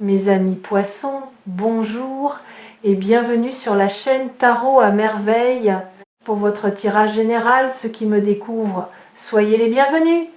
Mes amis poissons, bonjour et bienvenue sur la chaîne Tarot à merveille. Pour votre tirage général, ceux qui me découvrent, soyez les bienvenus.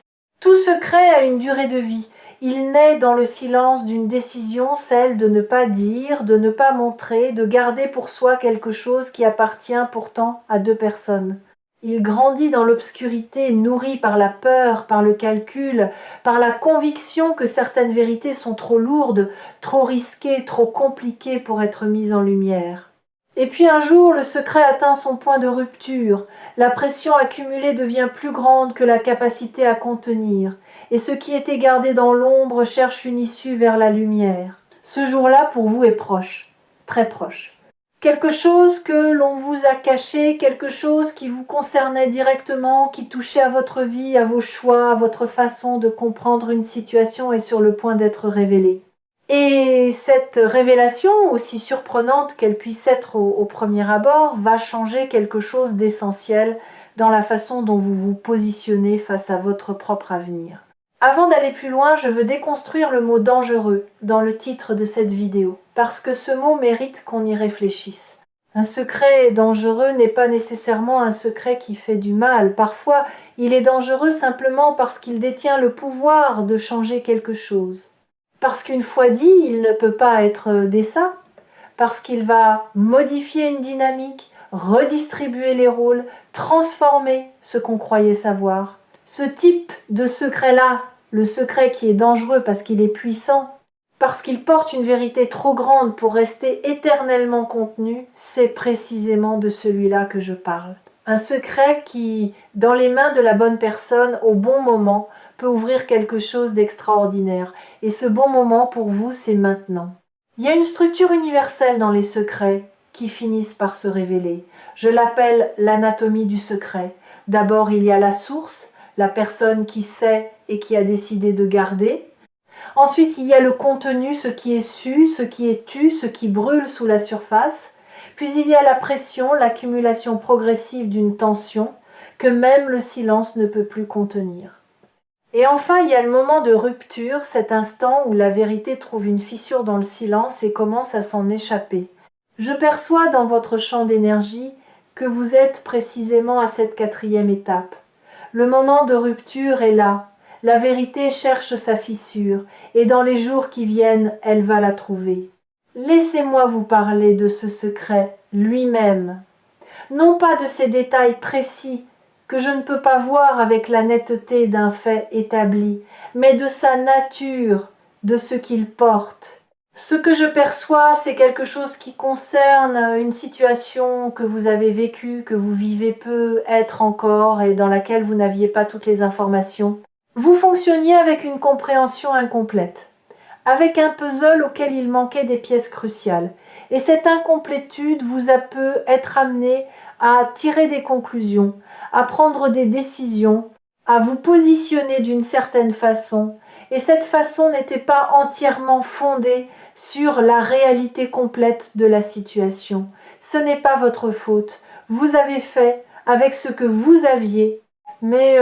Tout secret a une durée de vie. Il naît dans le silence d'une décision, celle de ne pas dire, de ne pas montrer, de garder pour soi quelque chose qui appartient pourtant à deux personnes. Il grandit dans l'obscurité, nourri par la peur, par le calcul, par la conviction que certaines vérités sont trop lourdes, trop risquées, trop compliquées pour être mises en lumière. Et puis un jour, le secret atteint son point de rupture. La pression accumulée devient plus grande que la capacité à contenir. Et ce qui était gardé dans l'ombre cherche une issue vers la lumière. Ce jour-là, pour vous, est proche, très proche. Quelque chose que l'on vous a caché, quelque chose qui vous concernait directement, qui touchait à votre vie, à vos choix, à votre façon de comprendre une situation est sur le point d'être révélé. Et cette révélation, aussi surprenante qu'elle puisse être au premier abord, va changer quelque chose d'essentiel dans la façon dont vous vous positionnez face à votre propre avenir. Avant d'aller plus loin, je veux déconstruire le mot « dangereux » dans le titre de cette vidéo, parce que ce mot mérite qu'on y réfléchisse. Un secret dangereux n'est pas nécessairement un secret qui fait du mal. Parfois, il est dangereux simplement parce qu'il détient le pouvoir de changer quelque chose. Parce qu'une fois dit, il ne peut pas être décent, parce qu'il va modifier une dynamique, redistribuer les rôles, transformer ce qu'on croyait savoir. Ce type de secret-là, le secret qui est dangereux parce qu'il est puissant, parce qu'il porte une vérité trop grande pour rester éternellement contenu, c'est précisément de celui-là que je parle. Un secret qui, dans les mains de la bonne personne, au bon moment, peut ouvrir quelque chose d'extraordinaire. Et ce bon moment, pour vous, c'est maintenant. Il y a une structure universelle dans les secrets qui finissent par se révéler. Je l'appelle l'anatomie du secret. D'abord, il y a la source, la personne qui sait et qui a décidé de garder. Ensuite, il y a le contenu, ce qui est su, ce qui est tu, ce qui brûle sous la surface. Puis il y a la pression, l'accumulation progressive d'une tension que même le silence ne peut plus contenir. Et enfin, il y a le moment de rupture, cet instant où la vérité trouve une fissure dans le silence et commence à s'en échapper. Je perçois dans votre champ d'énergie que vous êtes précisément à cette quatrième étape. Le moment de rupture est là. La vérité cherche sa fissure, et dans les jours qui viennent, elle va la trouver. Laissez-moi vous parler de ce secret lui-même. Non pas de ces détails précis que je ne peux pas voir avec la netteté d'un fait établi, mais de sa nature, de ce qu'il porte. Ce que je perçois, c'est quelque chose qui concerne une situation que vous avez vécue, que vous vivez peut-être encore et dans laquelle vous n'aviez pas toutes les informations. Vous fonctionniez avec une compréhension incomplète, avec un puzzle auquel il manquait des pièces cruciales. Et cette incomplétude vous a peut être amené à tirer des conclusions, à prendre des décisions, à vous positionner d'une certaine façon. Et cette façon n'était pas entièrement fondée sur la réalité complète de la situation. Ce n'est pas votre faute. Vous avez fait avec ce que vous aviez, mais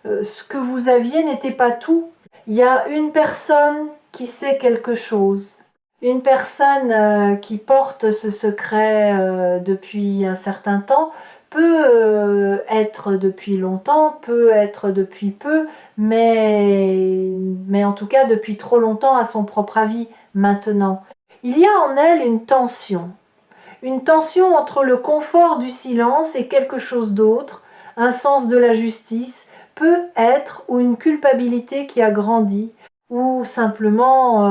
ce que vous aviez n'était pas tout. Il y a une personne qui sait quelque chose. Une personne qui porte ce secret depuis un certain temps peut être depuis longtemps, peut être depuis peu, mais en tout cas depuis trop longtemps à son propre avis maintenant. Il y a en elle une tension entre le confort du silence et quelque chose d'autre, un sens de la justice, peut être, ou une culpabilité qui a grandi, ou simplement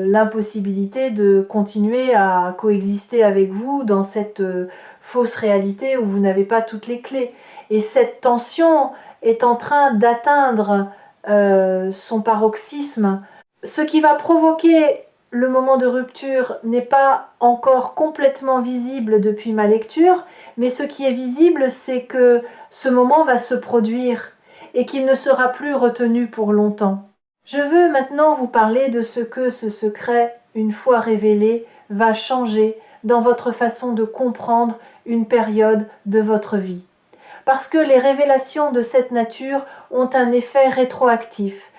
l'impossibilité de continuer à coexister avec vous dans cette fausse réalité où vous n'avez pas toutes les clés. Et cette tension est en train d'atteindre son paroxysme, ce qui va provoquer le moment de rupture n'est pas encore complètement visible depuis ma lecture, mais ce qui est visible, c'est que ce moment va se produire et qu'il ne sera plus retenu pour longtemps. Je veux maintenant vous parler de ce que ce secret, une fois révélé, va changer dans votre façon de comprendre une période de votre vie. Parce que les révélations de cette nature ont un effet rétroactif.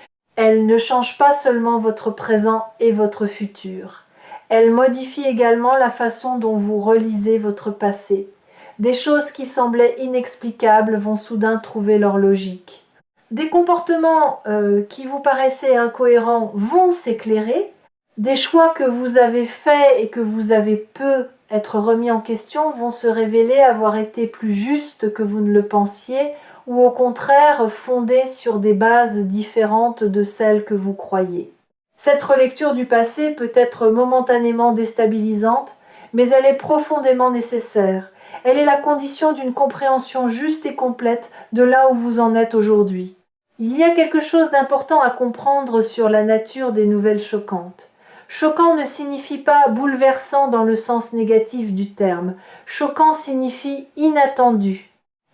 Elle ne change pas seulement votre présent et votre futur. Elle modifie également la façon dont vous relisez votre passé. Des choses qui semblaient inexplicables vont soudain trouver leur logique. Des comportements qui vous paraissaient incohérents vont s'éclairer. Des choix que vous avez faits et que vous avez peu être remis en question vont se révéler avoir été plus justes que vous ne le pensiez ou au contraire fondés sur des bases différentes de celles que vous croyez. Cette relecture du passé peut être momentanément déstabilisante, mais elle est profondément nécessaire. Elle est la condition d'une compréhension juste et complète de là où vous en êtes aujourd'hui. Il y a quelque chose d'important à comprendre sur la nature des nouvelles choquantes. Choquant ne signifie pas bouleversant dans le sens négatif du terme. Choquant signifie inattendu,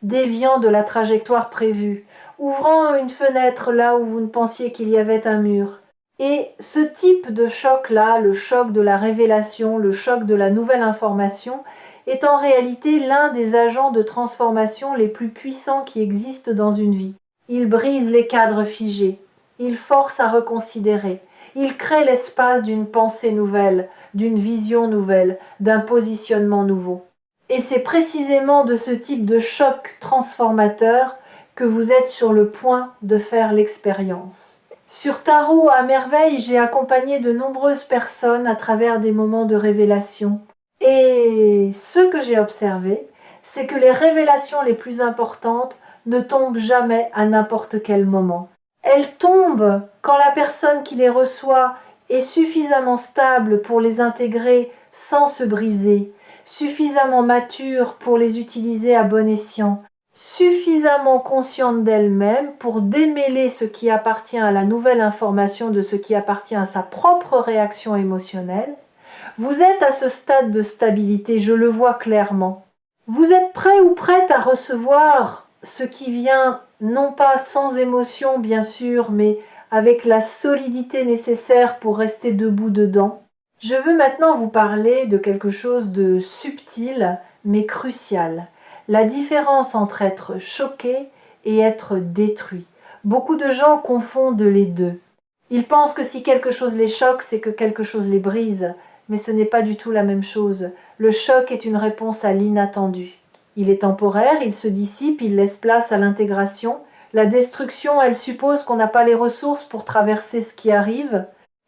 déviant de la trajectoire prévue, ouvrant une fenêtre là où vous ne pensiez qu'il y avait un mur. Et ce type de choc-là, le choc de la révélation, le choc de la nouvelle information, est en réalité l'un des agents de transformation les plus puissants qui existent dans une vie. Il brise les cadres figés, il force à reconsidérer, il crée l'espace d'une pensée nouvelle, d'une vision nouvelle, d'un positionnement nouveau. Et c'est précisément de ce type de choc transformateur que vous êtes sur le point de faire l'expérience. Sur Tarot à merveille, j'ai accompagné de nombreuses personnes à travers des moments de révélation. Et ce que j'ai observé, c'est que les révélations les plus importantes ne tombent jamais à n'importe quel moment. Elles tombent quand la personne qui les reçoit est suffisamment stable pour les intégrer sans se briser, suffisamment mature pour les utiliser à bon escient, suffisamment consciente d'elle-même pour démêler ce qui appartient à la nouvelle information de ce qui appartient à sa propre réaction émotionnelle. Vous êtes à ce stade de stabilité, je le vois clairement. Vous êtes prêt ou prête à recevoir ce qui vient, non pas sans émotion bien sûr, mais avec la solidité nécessaire pour rester debout dedans. Je veux maintenant vous parler de quelque chose de subtil mais crucial. La différence entre être choqué et être détruit. Beaucoup de gens confondent les deux. Ils pensent que si quelque chose les choque, c'est que quelque chose les brise. Mais ce n'est pas du tout la même chose. Le choc est une réponse à l'inattendu. Il est temporaire, il se dissipe, il laisse place à l'intégration. La destruction, elle suppose qu'on n'a pas les ressources pour traverser ce qui arrive.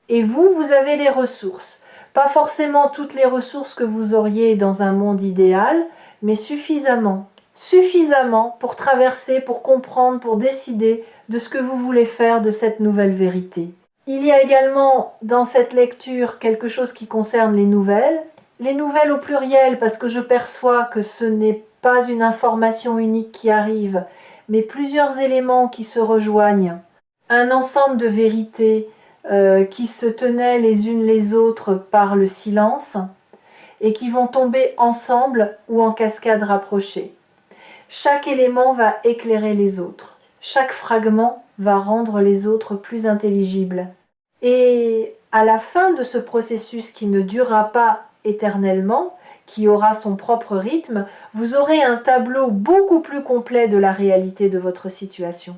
Et vous, vous avez les ressources. Pas forcément toutes les ressources que vous auriez dans un monde idéal, mais suffisamment. Suffisamment pour traverser, pour comprendre, pour décider de ce que vous voulez faire de cette nouvelle vérité. Il y a également dans cette lecture quelque chose qui concerne les nouvelles au pluriel parce que je perçois que ce n'est pas une information unique qui arrive, mais plusieurs éléments qui se rejoignent, un ensemble de vérités qui se tenaient les unes les autres par le silence et qui vont tomber ensemble ou en cascade rapprochée. Chaque élément va éclairer les autres, chaque fragment va rendre les autres plus intelligibles. Et à la fin de ce processus qui ne durera pas éternellement, qui aura son propre rythme, vous aurez un tableau beaucoup plus complet de la réalité de votre situation.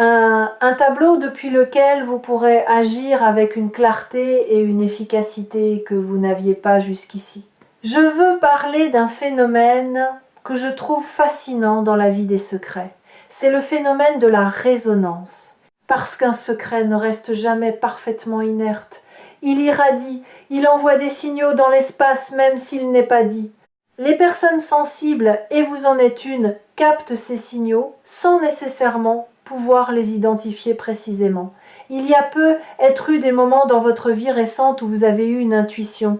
Un tableau depuis lequel vous pourrez agir avec une clarté et une efficacité que vous n'aviez pas jusqu'ici. Je veux parler d'un phénomène que je trouve fascinant dans la vie des secrets. C'est le phénomène de la résonance. Parce qu'un secret ne reste jamais parfaitement inerte. Il irradie, il envoie des signaux dans l'espace même s'il n'est pas dit. Les personnes sensibles, et vous en êtes une, captent ces signaux sans nécessairement pouvoir les identifier précisément. Il y a peu être eu des moments dans votre vie récente où vous avez eu une intuition,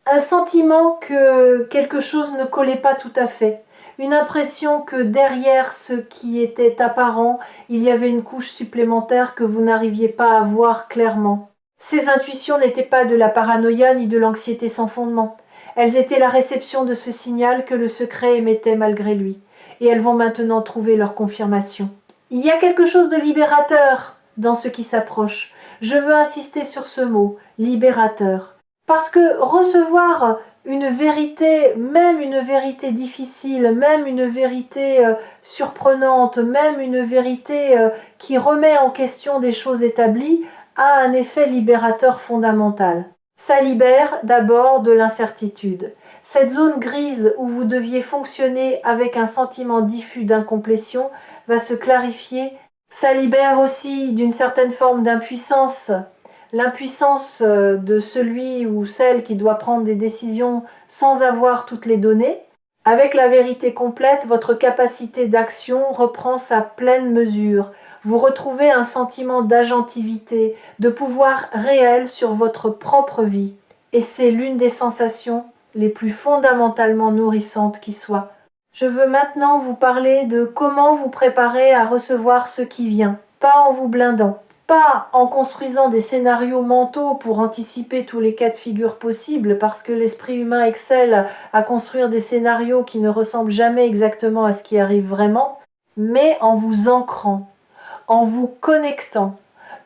un sentiment que quelque chose ne collait pas tout à fait, une impression que derrière ce qui était apparent, il y avait une couche supplémentaire que vous n'arriviez pas à voir clairement. Ces intuitions n'étaient pas de la paranoïa ni de l'anxiété sans fondement. Elles étaient la réception de ce signal que le secret émettait malgré lui, et elles vont maintenant trouver leur confirmation. Il y a quelque chose de libérateur dans ce qui s'approche. Je veux insister sur ce mot, libérateur. Parce que recevoir une vérité, même une vérité difficile, même une vérité surprenante, même une vérité qui remet en question des choses établies, a un effet libérateur fondamental. Ça libère d'abord de l'incertitude. Cette zone grise où vous deviez fonctionner avec un sentiment diffus d'incomplétion va se clarifier. Ça libère aussi d'une certaine forme d'impuissance, l'impuissance de celui ou celle qui doit prendre des décisions sans avoir toutes les données. Avec la vérité complète, votre capacité d'action reprend sa pleine mesure. Vous retrouvez un sentiment d'agentivité, de pouvoir réel sur votre propre vie. Et c'est l'une des sensations les plus fondamentalement nourrissantes qui soit. Je veux maintenant vous parler de comment vous préparer à recevoir ce qui vient, pas en vous blindant, pas en construisant des scénarios mentaux pour anticiper tous les cas de figure possibles, parce que l'esprit humain excelle à construire des scénarios qui ne ressemblent jamais exactement à ce qui arrive vraiment, mais en vous ancrant, en vous connectant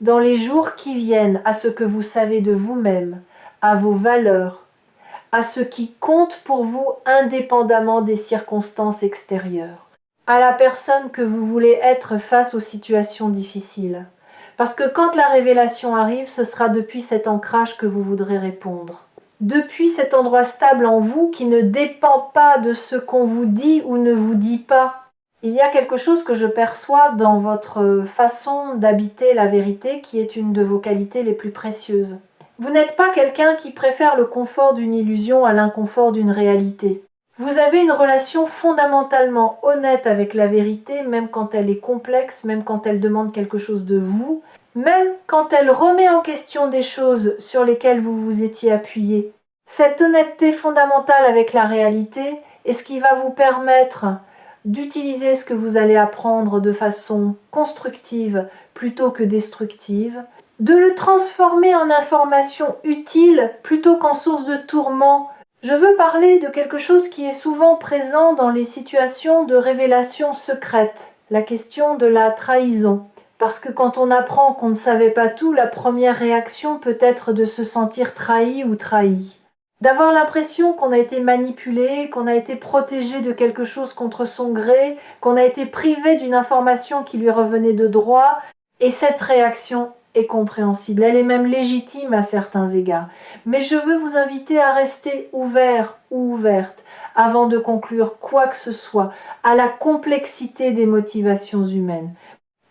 dans les jours qui viennent à ce que vous savez de vous-même, à vos valeurs, à ce qui compte pour vous indépendamment des circonstances extérieures, à la personne que vous voulez être face aux situations difficiles. Parce que quand la révélation arrive, ce sera depuis cet ancrage que vous voudrez répondre. Depuis cet endroit stable en vous qui ne dépend pas de ce qu'on vous dit ou ne vous dit pas. Il y a quelque chose que je perçois dans votre façon d'habiter la vérité qui est une de vos qualités les plus précieuses. Vous n'êtes pas quelqu'un qui préfère le confort d'une illusion à l'inconfort d'une réalité. Vous avez une relation fondamentalement honnête avec la vérité, même quand elle est complexe, même quand elle demande quelque chose de vous, même quand elle remet en question des choses sur lesquelles vous vous étiez appuyé. Cette honnêteté fondamentale avec la réalité est ce qui va vous permettre d'utiliser ce que vous allez apprendre de façon constructive plutôt que destructive, de le transformer en information utile plutôt qu'en source de tourment. Je veux parler de quelque chose qui est souvent présent dans les situations de révélation secrète, la question de la trahison. Parce que quand on apprend qu'on ne savait pas tout, la première réaction peut être de se sentir trahi ou trahi. D'avoir l'impression qu'on a été manipulé, qu'on a été protégé de quelque chose contre son gré, qu'on a été privé d'une information qui lui revenait de droit. Et cette réaction est compréhensible, elle est même légitime à certains égards. Mais je veux vous inviter à rester ouvert ou ouverte avant de conclure quoi que ce soit à la complexité des motivations humaines.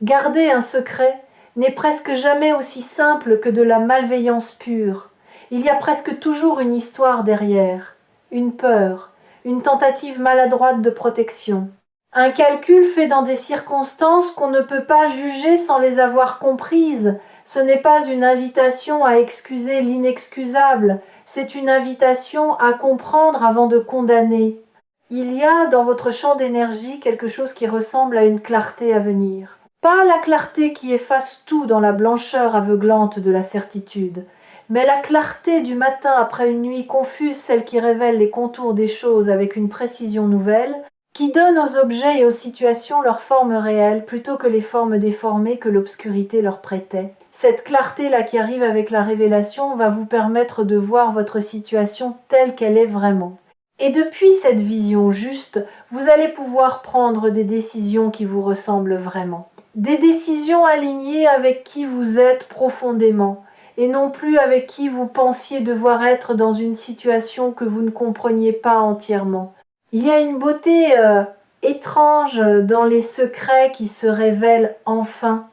Garder un secret n'est presque jamais aussi simple que de la malveillance pure. Il y a presque toujours une histoire derrière, une peur, une tentative maladroite de protection. Un calcul fait dans des circonstances qu'on ne peut pas juger sans les avoir comprises. Ce n'est pas une invitation à excuser l'inexcusable, c'est une invitation à comprendre avant de condamner. Il y a dans votre champ d'énergie quelque chose qui ressemble à une clarté à venir. Pas la clarté qui efface tout dans la blancheur aveuglante de la certitude, mais la clarté du matin après une nuit confuse, celle qui révèle les contours des choses avec une précision nouvelle, qui donne aux objets et aux situations leur forme réelle plutôt que les formes déformées que l'obscurité leur prêtait. Cette clarté-là qui arrive avec la révélation va vous permettre de voir votre situation telle qu'elle est vraiment. Et depuis cette vision juste, vous allez pouvoir prendre des décisions qui vous ressemblent vraiment. Des décisions alignées avec qui vous êtes profondément, et non plus avec qui vous pensiez devoir être dans une situation que vous ne compreniez pas entièrement. Il y a une beauté étrange dans les secrets qui se révèlent enfin,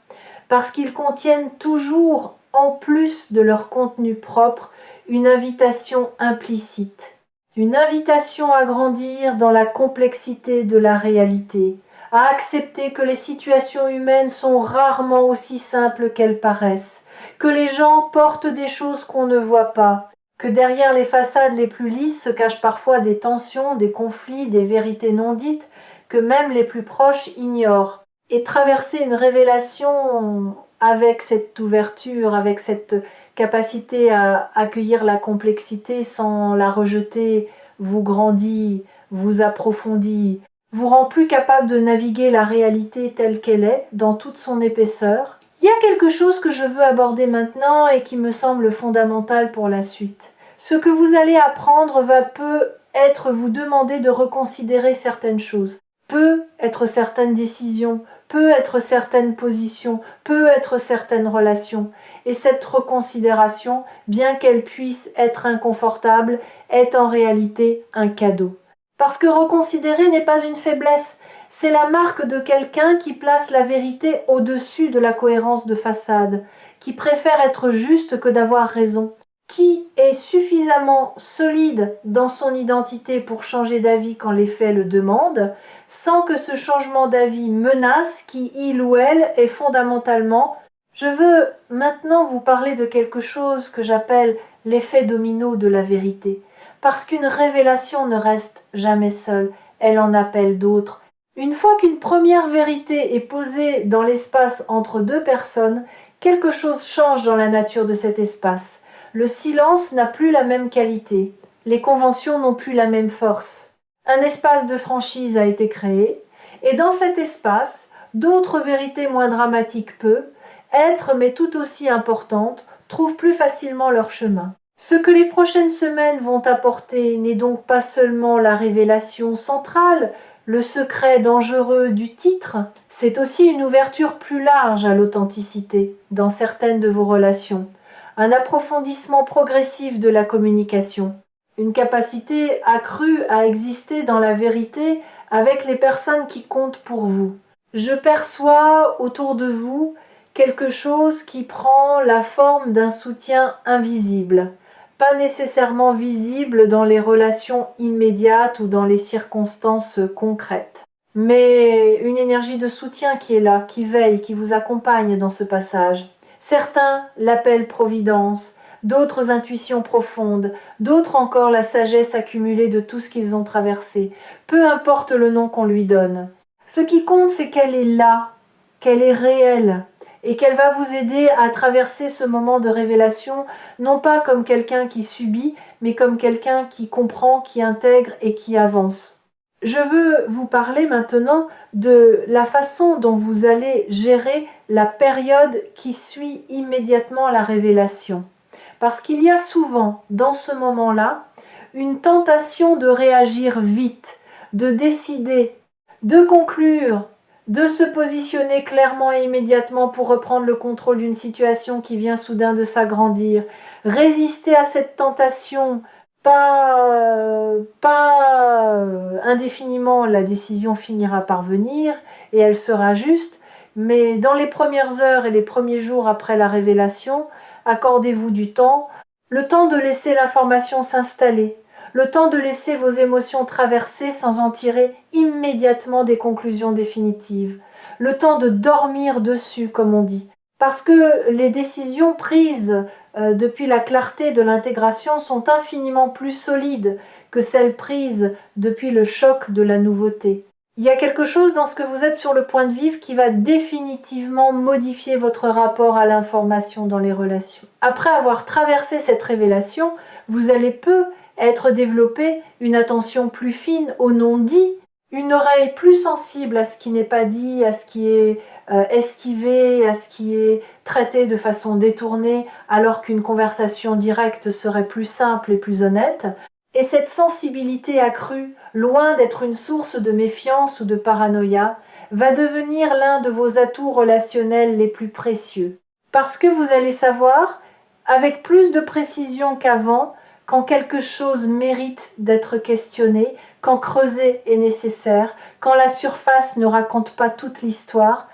parce qu'ils contiennent toujours, en plus de leur contenu propre, une invitation implicite. Une invitation à grandir dans la complexité de la réalité, à accepter que les situations humaines sont rarement aussi simples qu'elles paraissent, que les gens portent des choses qu'on ne voit pas, que derrière les façades les plus lisses se cachent parfois des tensions, des conflits, des vérités non dites, que même les plus proches ignorent. Et traverser une révélation avec cette ouverture, avec cette capacité à accueillir la complexité sans la rejeter, vous grandit, vous approfondit, vous rend plus capable de naviguer la réalité telle qu'elle est, dans toute son épaisseur. Il y a quelque chose que je veux aborder maintenant et qui me semble fondamental pour la suite. Ce que vous allez apprendre va peut-être vous demander de reconsidérer certaines choses. peut être certaines décisions, peut être certaines positions, peut être certaines relations. Et cette reconsidération, bien qu'elle puisse être inconfortable, est en réalité un cadeau. Parce que reconsidérer n'est pas une faiblesse, c'est la marque de quelqu'un qui place la vérité au-dessus de la cohérence de façade, qui préfère être juste que d'avoir raison, qui est suffisamment solide dans son identité pour changer d'avis quand les faits le demandent, sans que ce changement d'avis menace qui, il ou elle, est fondamentalement. Je veux maintenant vous parler de quelque chose que j'appelle l'effet domino de la vérité, parce qu'une révélation ne reste jamais seule, elle en appelle d'autres. Une fois qu'une première vérité est posée dans l'espace entre deux personnes, quelque chose change dans la nature de cet espace. Le silence n'a plus la même qualité, les conventions n'ont plus la même force. Un espace de franchise a été créé, et dans cet espace, d'autres vérités moins dramatiques peuvent être, mais tout aussi importantes, trouvent plus facilement leur chemin. Ce que les prochaines semaines vont apporter n'est donc pas seulement la révélation centrale, le secret dangereux du titre, c'est aussi une ouverture plus large à l'authenticité dans certaines de vos relations, un approfondissement progressif de la communication, une capacité accrue à exister dans la vérité avec les personnes qui comptent pour vous. Je perçois autour de vous quelque chose qui prend la forme d'un soutien invisible, pas nécessairement visible dans les relations immédiates ou dans les circonstances concrètes, mais une énergie de soutien qui est là, qui veille, qui vous accompagne dans ce passage. Certains l'appellent providence, d'autres intuitions profondes, d'autres encore la sagesse accumulée de tout ce qu'ils ont traversé, peu importe le nom qu'on lui donne. Ce qui compte, c'est qu'elle est là, qu'elle est réelle, et qu'elle va vous aider à traverser ce moment de révélation, non pas comme quelqu'un qui subit, mais comme quelqu'un qui comprend, qui intègre et qui avance. Je veux vous parler maintenant de la façon dont vous allez gérer la période qui suit immédiatement la révélation. Parce qu'il y a souvent, dans ce moment-là, une tentation de réagir vite, de décider, de conclure, de se positionner clairement et immédiatement pour reprendre le contrôle d'une situation qui vient soudain de s'agrandir. Résister à cette tentation, pas indéfiniment, la décision finira par venir et elle sera juste, mais dans les premières heures et les premiers jours après la révélation, accordez-vous du temps, le temps de laisser l'information s'installer, le temps de laisser vos émotions traverser sans en tirer immédiatement des conclusions définitives, le temps de dormir dessus, comme on dit. Parce que les décisions prises depuis la clarté de l'intégration sont infiniment plus solides que celles prises depuis le choc de la nouveauté. Il y a quelque chose dans ce que vous êtes sur le point de vivre qui va définitivement modifier votre rapport à l'information dans les relations. Après avoir traversé cette révélation, vous allez peu être développé une attention plus fine au non-dit, une oreille plus sensible à ce qui n'est pas dit, à ce qui est esquivé, à ce qui est traité de façon détournée, alors qu'une conversation directe serait plus simple et plus honnête. Et cette sensibilité accrue, loin d'être une source de méfiance ou de paranoïa, va devenir l'un de vos atouts relationnels les plus précieux. Parce que vous allez savoir, avec plus de précision qu'avant, quand quelque chose mérite d'être questionné, quand creuser est nécessaire, quand la surface ne raconte pas toute l'histoire.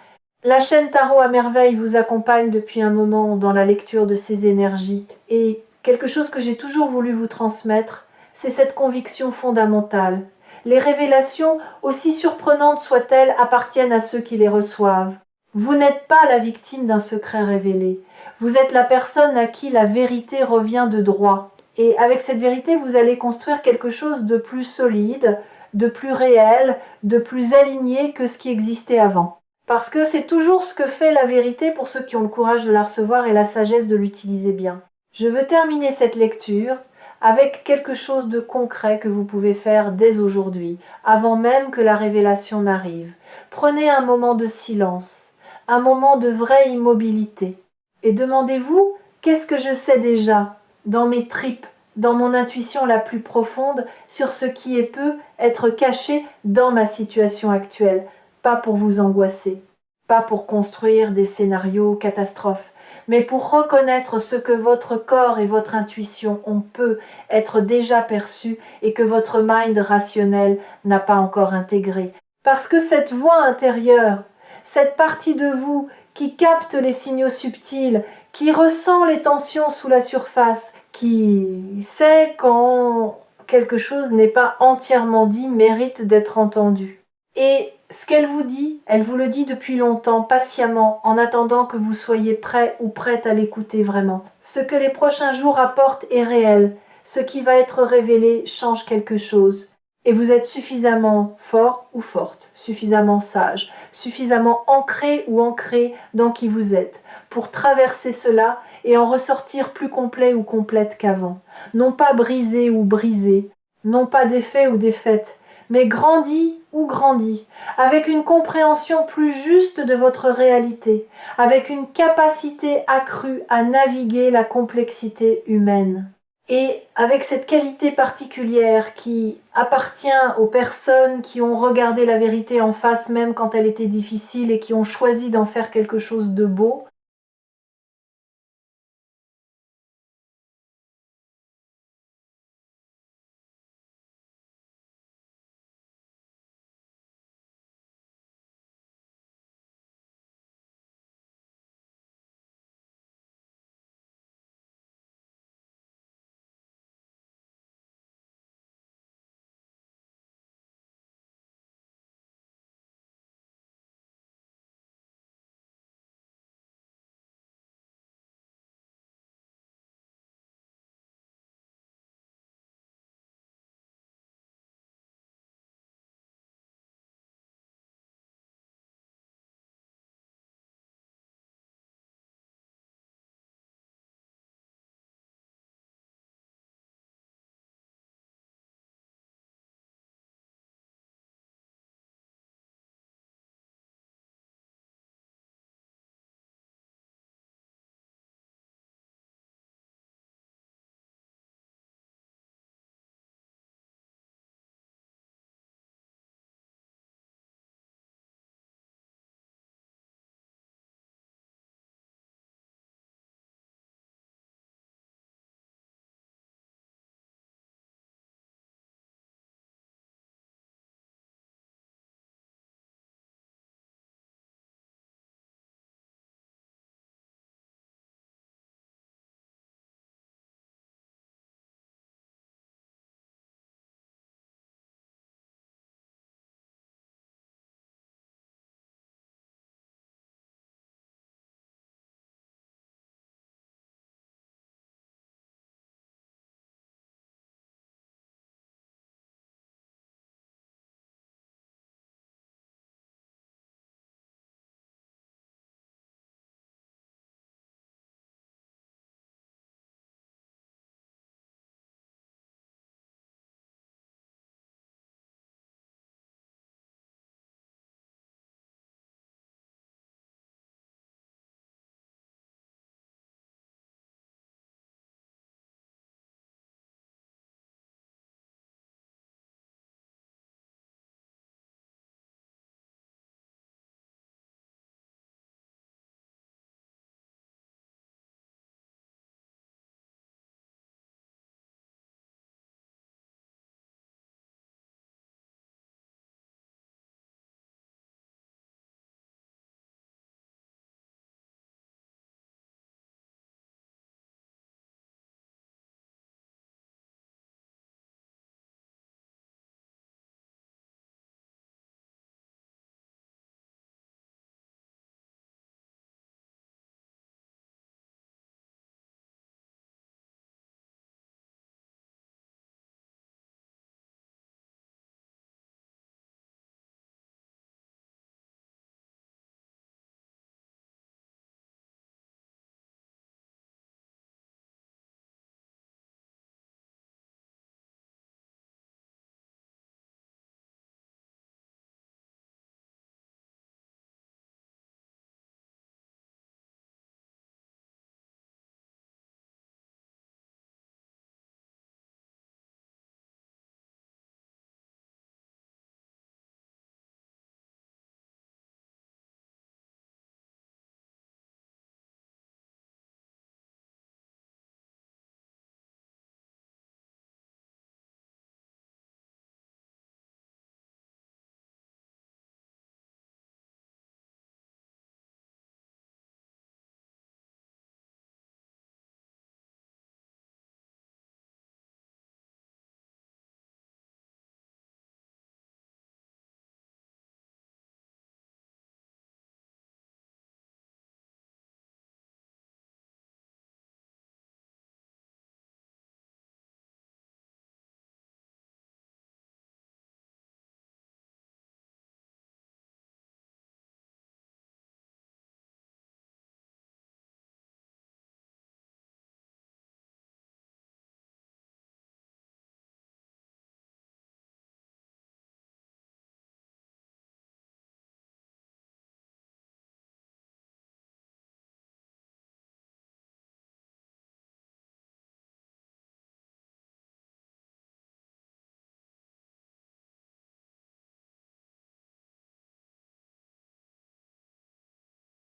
La chaîne Tarot à merveille vous accompagne depuis un moment dans la lecture de ces énergies. Et quelque chose que j'ai toujours voulu vous transmettre, c'est cette conviction fondamentale. Les révélations, aussi surprenantes soient-elles, appartiennent à ceux qui les reçoivent. Vous n'êtes pas la victime d'un secret révélé. Vous êtes la personne à qui la vérité revient de droit. Et avec cette vérité, vous allez construire quelque chose de plus solide, de plus réel, de plus aligné que ce qui existait avant. Parce que c'est toujours ce que fait la vérité pour ceux qui ont le courage de la recevoir et la sagesse de l'utiliser bien. Je veux terminer cette lecture avec quelque chose de concret que vous pouvez faire dès aujourd'hui, avant même que la révélation n'arrive. Prenez un moment de silence, un moment de vraie immobilité, et demandez-vous, qu'est-ce que je sais déjà dans mes tripes, dans mon intuition la plus profonde sur ce qui peut être caché dans ma situation actuelle, pas pour vous angoisser, pas pour construire des scénarios catastrophes, mais pour reconnaître ce que votre corps et votre intuition ont peut être déjà perçu et que votre mind rationnel n'a pas encore intégré. Parce que cette voix intérieure, cette partie de vous qui capte les signaux subtils, qui ressent les tensions sous la surface, qui sait quand quelque chose n'est pas entièrement dit, mérite d'être entendu. Et ce qu'elle vous dit, elle vous le dit depuis longtemps, patiemment, en attendant que vous soyez prêt ou prête à l'écouter vraiment. Ce que les prochains jours apportent est réel. Ce qui va être révélé change quelque chose. Et vous êtes suffisamment fort ou forte, suffisamment sage, suffisamment ancré ou ancré dans qui vous êtes, pour traverser cela et en ressortir plus complet ou complète qu'avant. Non pas brisé ou brisé, non pas défait ou défaite, mais grandi ou grandi, avec une compréhension plus juste de votre réalité, avec une capacité accrue à naviguer la complexité humaine. Et avec cette qualité particulière qui appartient aux personnes qui ont regardé la vérité en face même quand elle était difficile et qui ont choisi d'en faire quelque chose de beau,